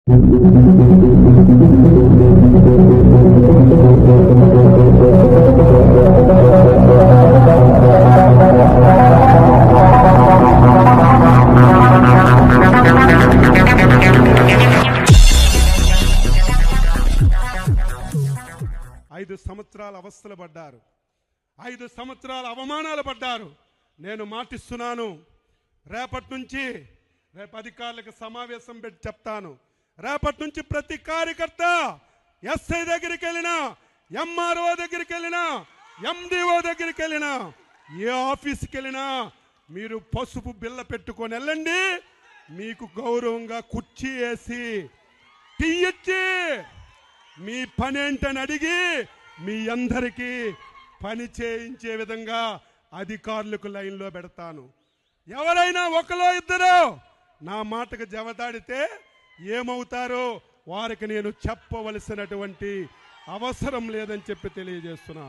ఐదు సంవత్సరాల అవస్థలు పడ్డారు, 5 సంవత్సరాల అవమానాలు పడ్డారు. నేను మాటిస్తున్నాను, రేపటి నుంచి రేపు అధికారులకు సమావేశం పెట్టి చెప్తాను. రేపటి నుంచి ప్రతి కార్యకర్త ఎస్ఐ దగ్గరికి వెళ్ళినా, ఎంఆర్ఓ దగ్గరికి వెళ్ళినా, ఎండిఓ దగ్గరికి వెళ్ళినా, ఏ ఆఫీస్కి వెళ్ళినా మీరు పసుపు బిల్ల పెట్టుకొని వెళ్ళండి. మీకు గౌరవంగా కుర్చీ వేసి టీ ఇచ్చి మీ పని ఏంటని అడిగి మీ అందరికీ పని చేయించే విధంగా అధికారులకు లైన్లో పెడతాను. ఎవరైనా ఒకలో ఇద్దరు నా మాటకు జవదాడితే ఏమవుతారో వారికి నేను చెప్పవలసినటువంటి అవసరం లేదని చెప్పి తెలియజేస్తున్నా.